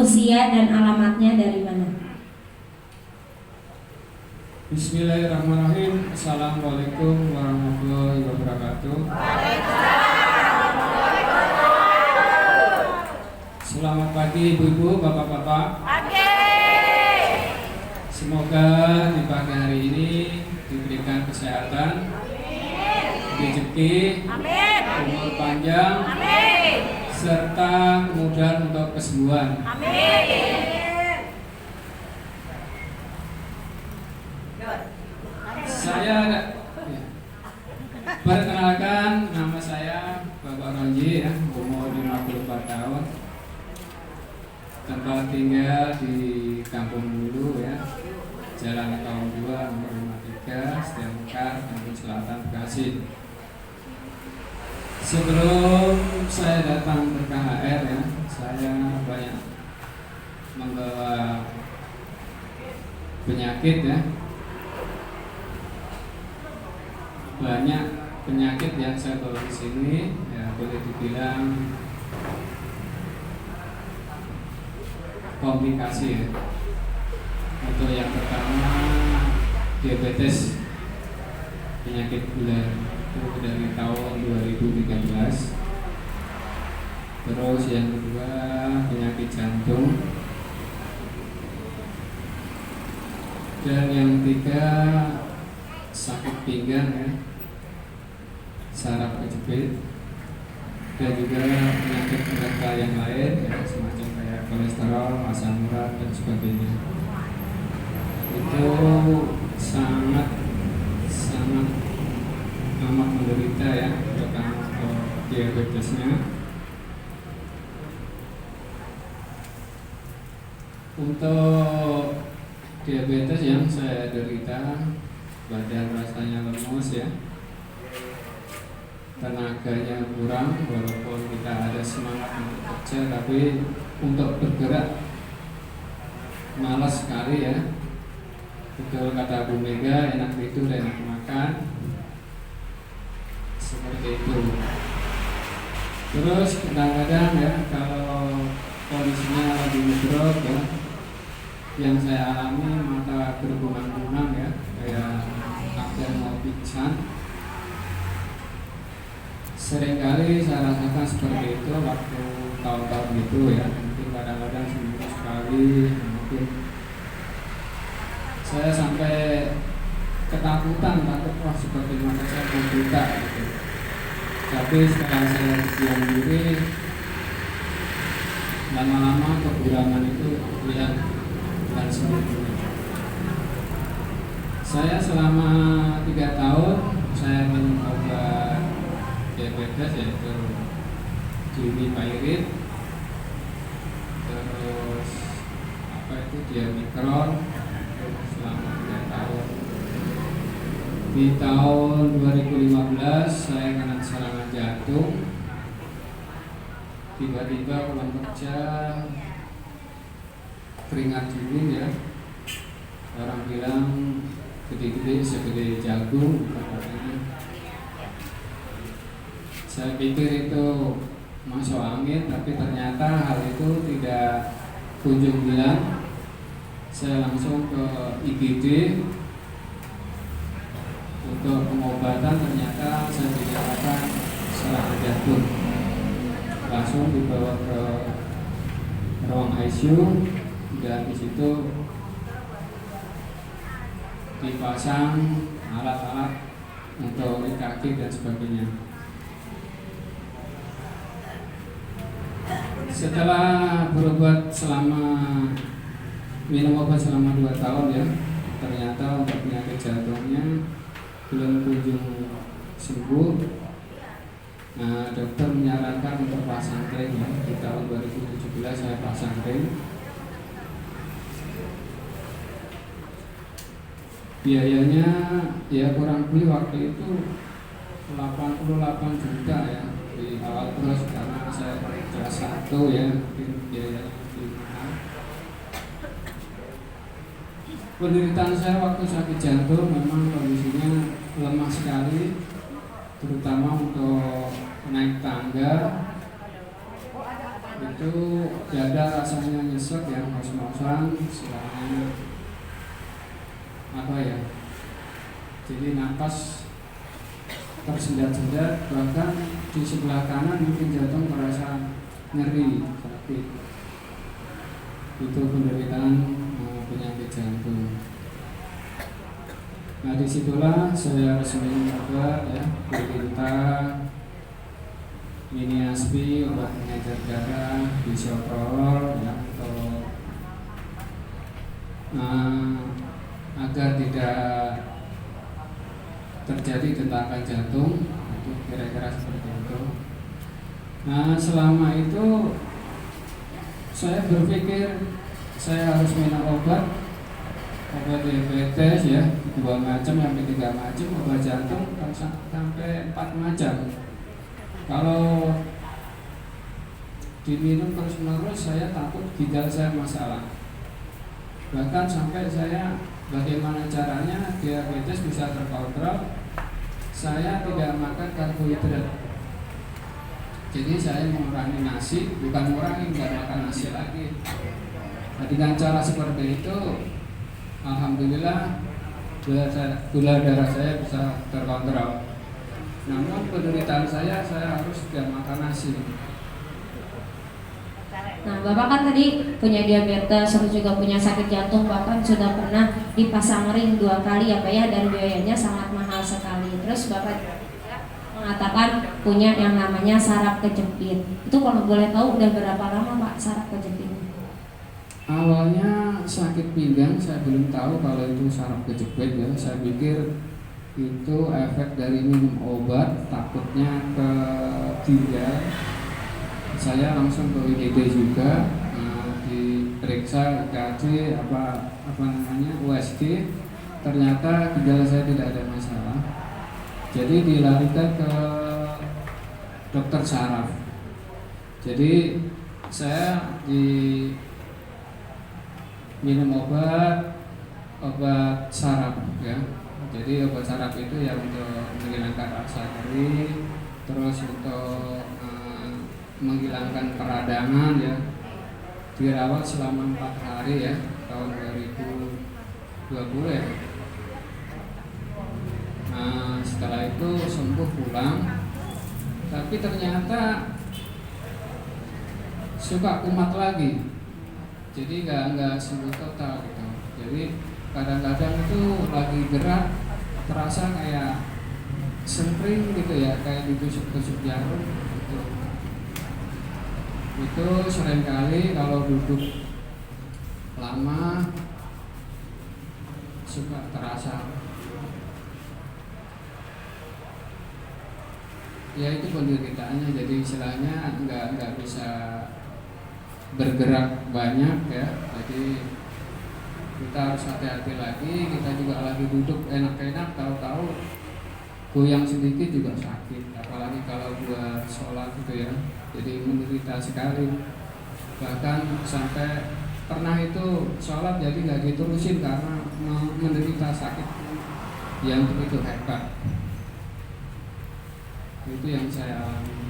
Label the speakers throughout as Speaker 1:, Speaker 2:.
Speaker 1: usia dan alamatnya dari mana?
Speaker 2: Bismillahirrahmanirrahim. Assalamualaikum warahmatullahi wabarakatuh. Selamat pagi ibu-ibu, bapak-bapak. Semoga di pagi hari ini diberikan kesehatan, rezeki, umur panjang, serta kemudahan untuk kesembuhan. Saya perkenalkan, nama saya Bapak Roji ya, umur 54 tahun. Tempat tinggal di Kampung Bulu ya, Jalan Kaum 2 nomor 53, Setia Mekar, Kampung Selatan, Bekasi. Sebelum saya datang ke KHR ya, saya banyak membawa penyakit ya. Banyak penyakit yang saya bawa di sini ya, boleh dibilang komplikasi ya. Untuk yang pertama diabetes, penyakit gula itu dari tahun 2013. Terus yang kedua penyakit jantung, dan yang ketiga sakit pinggang ya, saraf kejepit, dan juga penyakit penyerta yang lain ya, semacam kayak kolesterol, asam urat dan sebagainya. Itu sangat amat menderita ya, terutama untuk diabetesnya. Untuk diabetes yang saya derita, badan rasanya lemes ya, tenaganya kurang, walaupun kita ada semangat untuk kerja, tapi untuk bergerak malas sekali ya. Betul kata Bu Mega, enak tidur, enak makan, seperti itu. Terus kadang-kadang ya, kalau kondisinya lagi ngedrop ya, yang saya alami mata berkunang-kunang ya, kayak hampir mau pingsan. Seringkali saya rasakan seperti itu waktu tahun-tahun itu ya, mungkin kadang-kadang seminggu sekali, mungkin saya sampai ketakutan, takut wah seperti mata saya mau buta gitu. Tapi setelah saya diam diri, lama-lama kekurangan itu lihat dan sendiri. Saya selama 3 tahun saya minum obat diabetes yaitu Glimepiride, terus Diamikron selama 3 tahun. Di tahun 2015 saya kena serangan jantung. Tiba-tiba pulang kerja keringat dingin ya. Orang bilang gede-gede segede jagung katanya. Saya pikir itu masuk angin, tapi ternyata hal itu tidak kunjung hilang. Saya langsung ke IGD untuk pengobatan, ternyata saya dinyatakan serangan jantung. Langsung dibawa ke ruang ICU dan di situ dipasang alat-alat untuk EKG dan sebagainya. Setelah berobat minum obat selama 2 tahun ya, ternyata untuk penyakit jantungnya belum kunjung sembuh. Nah, dokter menyarankan untuk pasang ring ya. Di tahun 2017 saya pasang ring. Biayanya ya kurang lebih waktu itu 88 juta ya di awal, terus karena saya kelas 1 ya, mungkin biayanya lebih mahal. Penderitaan saya waktu sakit jantung memang kondisinya lemah sekali, terutama untuk naik tangga itu ya ada rasanya nyesek ya, ngos-ngosan, istilahnya apa ya, jadi napas tersendat-sendat, bahkan di sebelah kanan mungkin jantung merasa nyeri, sakit. Itu penderitaan penyakit jantung. Nah disitulah saya resmi obat ya, Brilinta, Miniaspi, obat pengecer darah, bisoprolol ya, atau agar tidak terjadi dentakan jantung, itu kira-kira seperti itu. Nah selama itu saya berpikir saya harus minum obat diabetes ya, 2 macam sampai 3 macam, obat jantung sampai 4 macam. Kalau diminum terus-menerus saya takut ginjal saya masalah. Bahkan sampai saya bagaimana caranya diabetes bisa terkontrol, saya tidak makan karbohidrat. Jadi saya mengurangi nasi, bukan mengurangi, nggak makan nasi lagi. Nah, dengan cara seperti itu, alhamdulillah gula darah saya bisa terkontrol. Namun penderitaan saya harus tidak makan nasi.
Speaker 1: Nah, Bapak kan tadi punya diabetes, terus juga punya sakit jantung, bahkan sudah pernah dipasang ring 2 kali ya Pak ya, dan biayanya sangat mahal sekali. Terus Bapak mengatakan punya yang namanya saraf kejepit. Itu kalau boleh tahu udah berapa lama Pak saraf kejepit?
Speaker 2: Awalnya sakit pinggang, saya belum tahu kalau itu saraf kejepit ya. Saya pikir itu efek dari minum obat, takutnya ke ginjal. Saya langsung ke IGD juga, diperiksa EKG apa namanya USG, ternyata ginjal saya tidak ada masalah. Jadi dilarikan ke dokter saraf. Jadi saya minum obat saraf ya. Jadi obat saraf itu ya untuk menghilangkan rasa nyeri, terus untuk menghilangkan peradangan ya. Dirawat selama 4 hari ya, tahun 2020 ya. Nah setelah itu sembuh pulang, tapi ternyata suka kumat lagi. Jadi nggak sembuh total gitu. Jadi kadang-kadang itu lagi gerak terasa kayak sempring gitu ya, kayak ditusuk-tusuk jarum gitu. Itu seringkali kalau duduk lama suka terasa. Ya itu penderitaannya, jadi istilahnya nggak bisa bergerak banyak ya. Jadi kita harus hati-hati lagi. Kita juga lagi duduk enak-enak, tahu-tahu goyang sedikit juga sakit, apalagi kalau buat sholat gitu ya. Jadi menderita sekali. Bahkan sampai pernah itu sholat jadi nggak diterusin karena menderita sakit yang begitu hebat. Itu yang saya alami.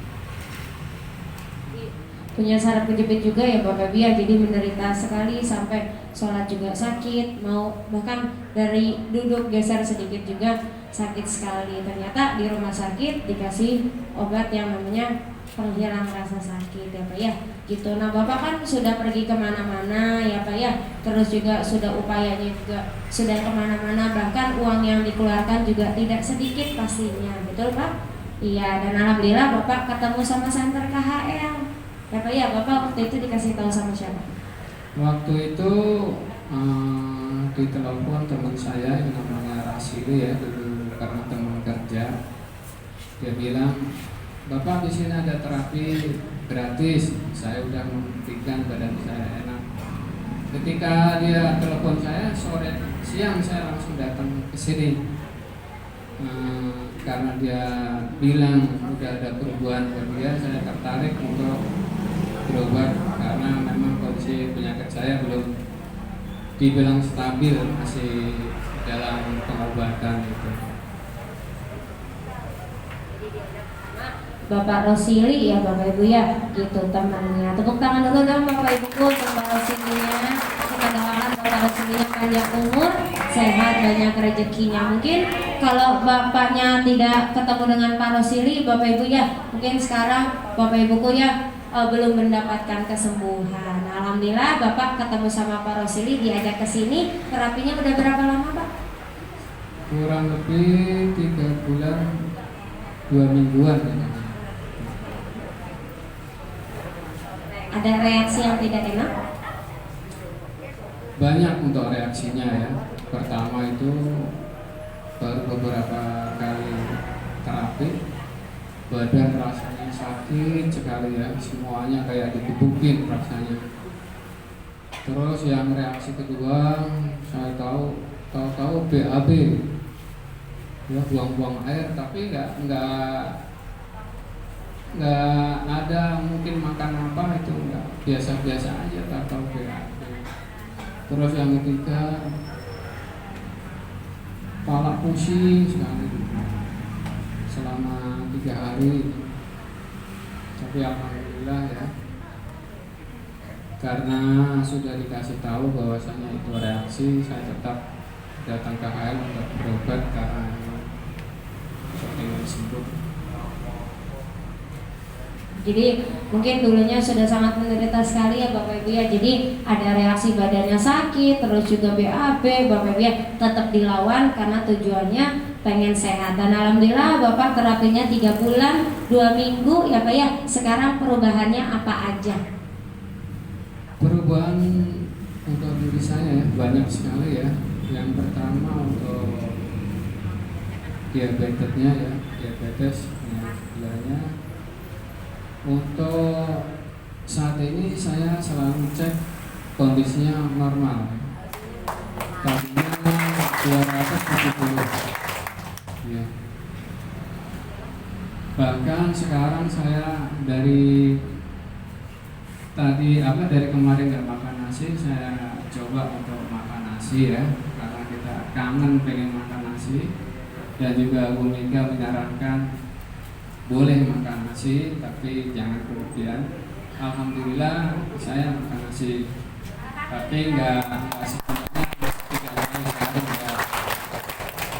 Speaker 1: Punya saraf kejepit juga ya Bapak Bia, jadi menderita sekali sampai sholat juga sakit, mau bahkan dari duduk geser sedikit juga sakit sekali. Ternyata di rumah sakit dikasih obat yang namanya penghilang rasa sakit ya Pak ya gitu. Nah Bapak kan sudah pergi kemana-mana ya Pak ya, terus juga sudah upayanya juga sudah kemana-mana, bahkan uang yang dikeluarkan juga tidak sedikit pastinya, betul Pak? Iya, dan alhamdulillah Bapak ketemu sama center KHL ya Pak ya. Bapak waktu itu dikasih tahu sama siapa?
Speaker 2: Waktu itu ditelepon teman saya yang namanya Rasili ya, dulu karena teman kerja. Dia bilang, Bapak di sini ada terapi gratis. Saya udah membuktikan badan saya enak. Ketika dia telepon saya siang saya langsung datang ke sini. Karena dia bilang udah ada perubahan buat dia, saya tertarik untuk berobat karena memang kondisi penyakit saya belum dibilang stabil, masih dalam pengobatan gitu.
Speaker 1: Bapak Rosili ya Bapak Ibu ya, gitu temannya. Tepuk tangan dulu dong Bapak Ibuku untuk Bapak Rosilinya. Kita doakan Bapak Rosilinya panjang umur, sehat, banyak rezekinya. Mungkin kalau bapaknya tidak ketemu dengan Pak Rosili, Bapak Ibu ya, mungkin sekarang Bapak Ibuku ya belum mendapatkan kesembuhan. Alhamdulillah Bapak ketemu sama Pak Rosili, diajak ke sini. Terapinya udah berapa lama Pak?
Speaker 2: Kurang lebih 3 bulan 2 mingguan ya.
Speaker 1: Ada reaksi yang tidak enak?
Speaker 2: Banyak untuk reaksinya ya. Pertama itu baru beberapa kali terapi, badan rasanya sakit sekali ya, semuanya kayak digebukin rasanya. Terus yang reaksi kedua, saya tahu BAB, ya buang-buang air, tapi nggak ada mungkin makan apa itu, nggak, biasa-biasa aja, tak tahu BAB. Terus yang ketiga, kepala pusing sekali selama 3 hari. Tapi alhamdulillah ya, karena sudah dikasih tahu bahwasanya itu reaksi, saya tetap datang ke HL untuk berobat karena ingin sembuh.
Speaker 1: Jadi mungkin dulunya sudah sangat menderita sekali ya Bapak Ibu ya. Jadi ada reaksi badannya sakit, terus juga BAB, Bapak Ibu ya, tetap dilawan karena tujuannya pengen sehat. Dan alhamdulillah Bapak terapinya 3 bulan 2 minggu ya Pak ya. Sekarang perubahannya apa aja?
Speaker 2: Perubahan untuk diri saya banyak sekali ya. Yang pertama untuk diabetesnya ya, diabetes gulanya. Untuk saat ini saya selalu cek kondisinya normal. Tadinya 270 ya. Bahkan sekarang saya dari kemarin nggak makan nasi, saya coba untuk makan nasi ya, karena kita kangen pengen makan nasi. Dan juga Bu Mega menyarankan boleh makan nasi tapi jangan berlebihan. Alhamdulillah saya makan nasi, tapi nggak sepenuhnya 3 kali sehari ya,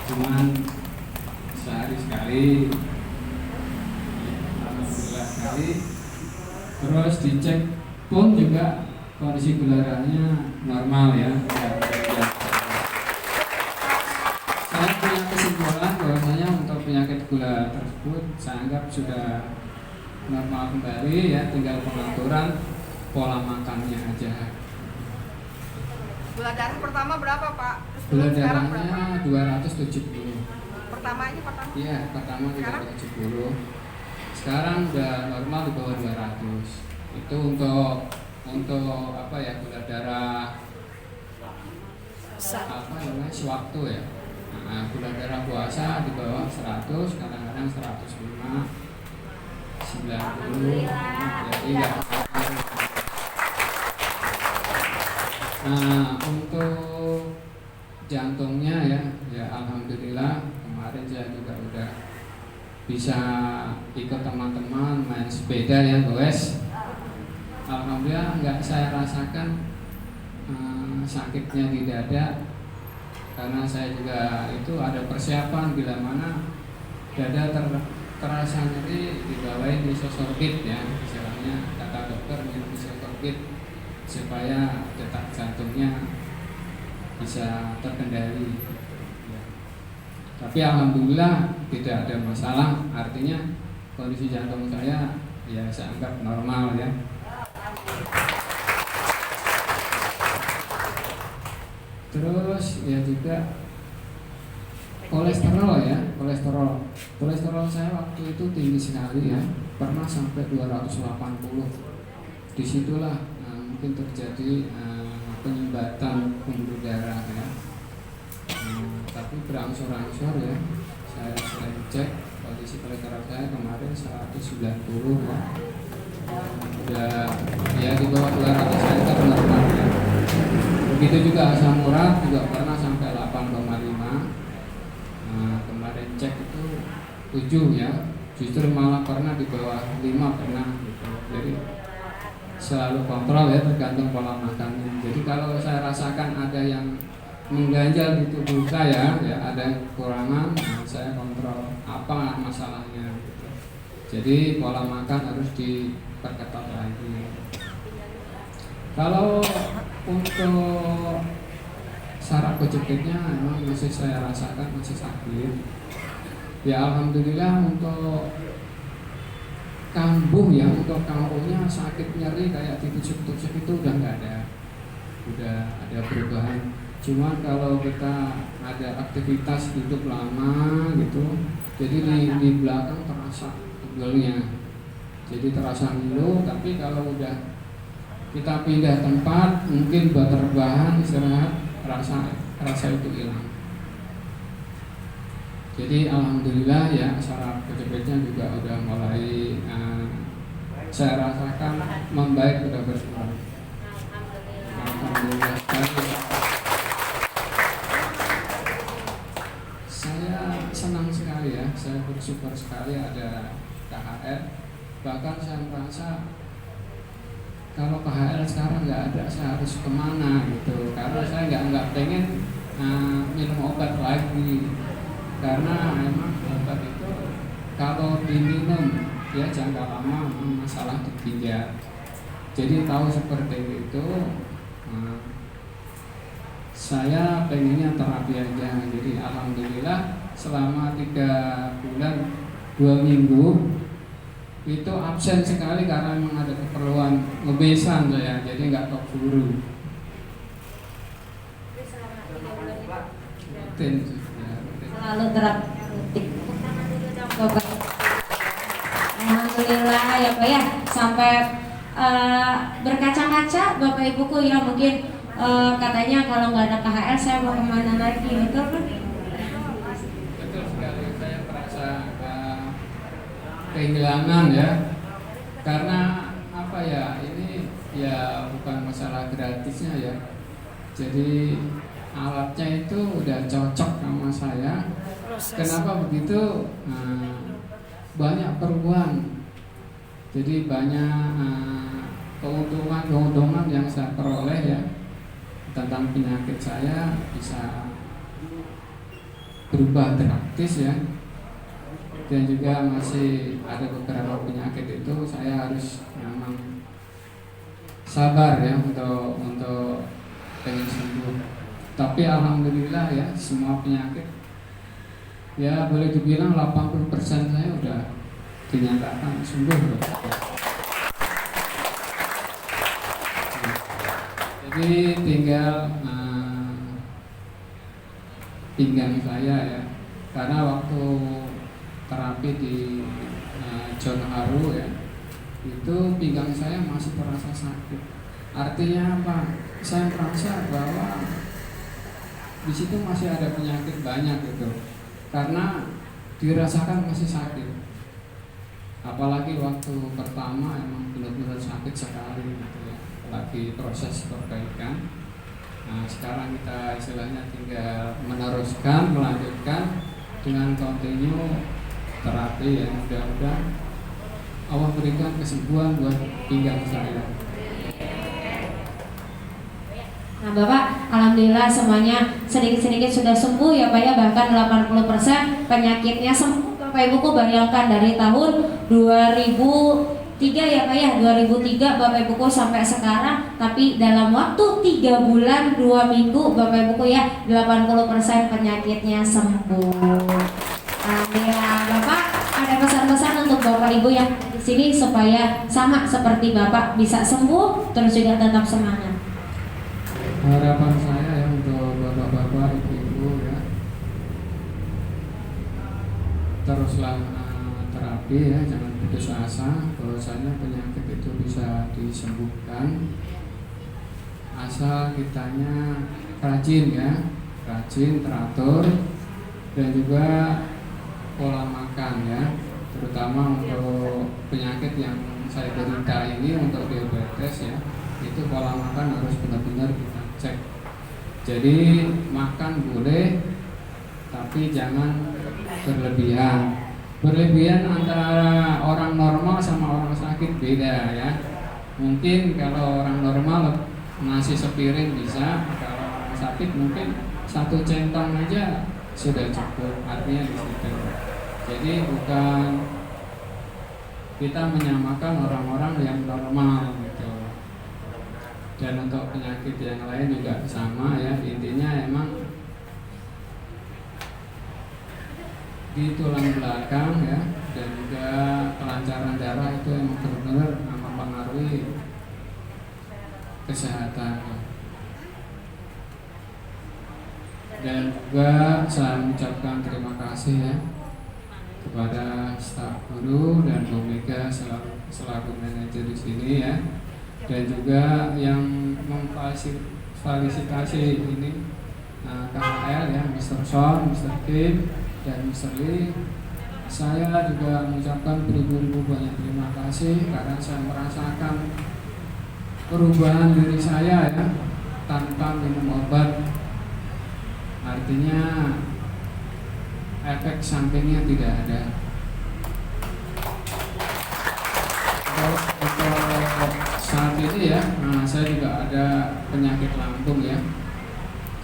Speaker 2: cuman sehari sekali. Alhamdulillah sekali. Terus dicek pun juga kondisi gula darahnya normal ya. Saya punya kesimpulan bahwasanya untuk penyakit gula tersebut saya anggap sudah normal kembali ya, tinggal pengaturan pola makannya aja.
Speaker 3: Gula darah pertama berapa Pak? Terus
Speaker 2: Gula
Speaker 3: sekarang
Speaker 2: darahnya
Speaker 3: berapa?
Speaker 2: 270.
Speaker 3: Pertama ini pertama?
Speaker 2: Iya, pertama 270. Sekarang udah normal di bawah 200. Itu untuk apa ya, gula darah apa namanya, sewaktu ya. Nah, gula darah puasa di bawah 100, kadang-kadang 105, 90, jadi enggak. Nah, untuk jantungnya ya alhamdulillah kemarin saya juga udah bisa ikut teman-teman main sepeda ya guys. Alhamdulillah nggak saya rasakan sakitnya di dada, karena saya juga itu ada persiapan bila mana dada terasa nyeri, dibawain isosorbit ya, istilahnya kata dokter minum isosorbit supaya detak jantungnya bisa terkendali ya. Tapi alhamdulillah tidak ada masalah, artinya kondisi jantung saya ya saya anggap normal ya. Terus ya juga kolesterol ya, kolesterol saya waktu itu tinggi sekali ya, pernah sampai 280. Disitulah mungkin terjadi penyumbatan pembuluh darah ya. Tapi berangsur-angsur ya, saya selain cek kondisi kolesterol saya kemarin 190 ya. Udah ya di bawah 200 saya normal ya. Begitu juga asam urat juga pernah sampai 8,5. Nah, kemarin cek itu 7 ya, justru malah pernah di bawah 5 pernah gitu. Jadi selalu kontrol ya, tergantung pola makannya. Jadi kalau saya rasakan ada yang mengganjal di tubuh saya, ya ada yang kekurangan, nah saya kontrol apa masalahnya gitu. Jadi pola makan harus diperketat lagi. Kalau untuk saraf kejepitnya memang masih saya rasakan masih sakit. Ya alhamdulillah untuk kambuh ya, untuk kambuhnya sakit nyeri kayak ditusuk-tusuk itu udah nggak ada, udah ada perubahan. Cuman kalau kita ada aktivitas duduk lama gitu, jadi di belakang terasa pegelnya, jadi terasa ngilu. Tapi kalau udah kita pindah tempat, mungkin buat rebahan, istirahat, rasa itu hilang. Jadi alhamdulillah ya, saraf kejepitnya juga udah mulai saya rasakan membaik, udah berkurang. Alhamdulillah sekali. Saya senang sekali ya, saya bersyukur sekali ada KHL. Bahkan saya merasa kalau KHL sekarang nggak ada, saya harus kemana gitu. Karena saya nggak pengen minum obat lagi. Karena memang obat itu kalau diminum ya jangka lama masalah di ginjal. Jadi tahu seperti itu, saya pengennya terapi aja. Jadi alhamdulillah selama 3 bulan 2 minggu itu absen sekali karena memang ada keperluan ngebesan saya, jadi nggak keburu. Rutin.
Speaker 1: Selalu terapi rutin. Alhamdulillah ya Pak ya, sampai berkaca-kaca Bapak Ibuku ya, mungkin katanya kalau nggak ada KHL saya mau kemana lagi, betul kan?
Speaker 2: Betul sekali, saya merasa kehilangan ya, karena apa ya, ini ya bukan masalah gratisnya ya. Jadi alatnya itu udah cocok sama saya. Kenapa begitu? Banyak perubahan. Jadi banyak keuntungan yang saya peroleh ya tentang penyakit saya bisa berubah drastis ya. Dan juga masih ada beberapa penyakit itu saya harus memang sabar ya untuk pengen sembuh. Tapi alhamdulillah ya, semua penyakit ya boleh dibilang 80% saya udah dinyatakan sembuh. Jadi tinggal pinggang saya ya, karena waktu terapi di John Haru ya, itu pinggang saya masih terasa sakit. Artinya apa? Saya merasa bahwa di situ masih ada penyakit banyak gitu, karena dirasakan masih sakit. Apalagi waktu pertama emang benar-benar sakit sekali gitu ya, lagi proses perbaikan. Nah sekarang kita istilahnya tinggal melanjutkan dengan continue terapi ya, mudah-mudahan Allah berikan kesembuhan buat pinggang saya.
Speaker 1: Nah Bapak, alhamdulillah semuanya sedikit-sedikit sudah sembuh ya Pak ya, bahkan 80% penyakitnya sembuh. Bapak Ibuku bayangkan dari tahun 2003 ya Pak ya, 2003 Bapak Ibuku sampai sekarang, tapi dalam waktu 3 bulan 2 minggu Bapak Ibuku ya 80% penyakitnya sembuh. Alhamdulillah. Bapak, ada pesan-pesan untuk Bapak Ibu yang di sini supaya sama seperti Bapak bisa sembuh terus juga tetap semangat.
Speaker 2: Harapan saya ya untuk bapak-bapak, ibu-ibu ya, teruslah terapi ya, jangan putus asa bahwasanya penyakit itu bisa disembuhkan asal kitanya rajin ya, rajin, teratur, dan juga pola makan ya, terutama untuk penyakit yang saya derita ini, untuk diabetes ya, itu pola makan harus benar-benar kita cek. Jadi makan boleh, tapi jangan berlebihan. berlebihan antara orang normal sama orang sakit beda ya. Mungkin kalau orang normal nasi sepiring bisa, kalau orang sakit mungkin satu centong aja sudah cukup, artinya di situ. Jadi bukan kita menyamakan orang-orang yang normal gitu. Dan untuk penyakit yang lain juga sama ya, intinya emang di tulang belakang ya, dan juga kelancaran darah itu yang benar-benar mempengaruhi kesehatan. Dan juga saya mengucapkan terima kasih ya kepada staf guru dan Bu Mega selaku manajer di sini ya, dan juga yang memfasilitasi ini KHL ya, Mr. Son, Mr. Kim, dan Mr. Lee. Saya juga mengucapkan beribu-ribu banyak terima kasih karena saya merasakan perubahan diri saya ya tanpa minum obat. Artinya efek sampingnya tidak ada. Untuk saat ini ya, saya juga ada penyakit lambung ya.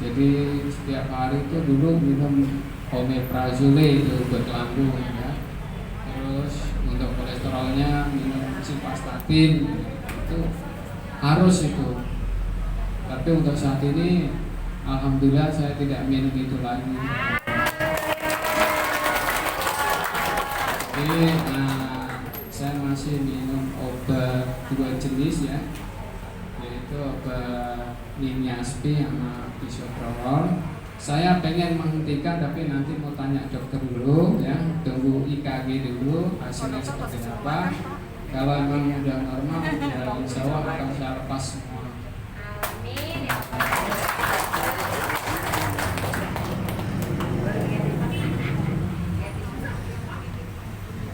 Speaker 2: Jadi setiap hari itu dulu minum omeprazole itu buat lambung ya. Terus untuk kolesterolnya minum simvastatin itu harus itu. Tapi untuk saat ini alhamdulillah saya tidak minum itu lagi. Jadi saya masih minum obat 2 jenis ya, yaitu obat Niaspi sama bisoprolol. Saya pengen menghentikan tapi nanti mau tanya dokter dulu ya, tunggu IKG dulu hasilnya seperti apa. Kalau memang udah normal ya insya Allah akan saya lepas semua.
Speaker 1: Amin.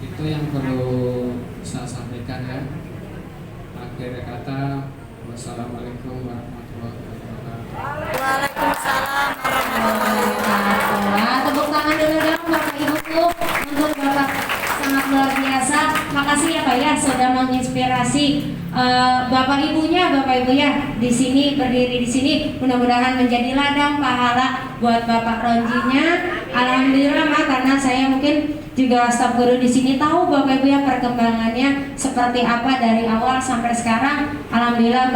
Speaker 2: Itu yang perlu saya sampaikan ya. Akhir kata, wassalamualaikum warahmatullahi wabarakatuh.
Speaker 3: Waalaikumsalam warahmatullahi wabarakatuh.
Speaker 1: Wah, tepuk tangan dulu dong Bapak Ibuku untuk Bapak, sangat luar biasa. Makasih ya Pak ya sudah menginspirasi Bapak Ibunya, Bapak Ibu ya di sini berdiri di sini. Mudah-mudahan menjadi ladang pahala buat Bapak Ronjinya. Alhamdulillah Mak, karena saya mungkin juga staf guru di sini tahu Bapak Ibu ya perkembangannya seperti apa dari awal sampai sekarang. Alhamdulillah.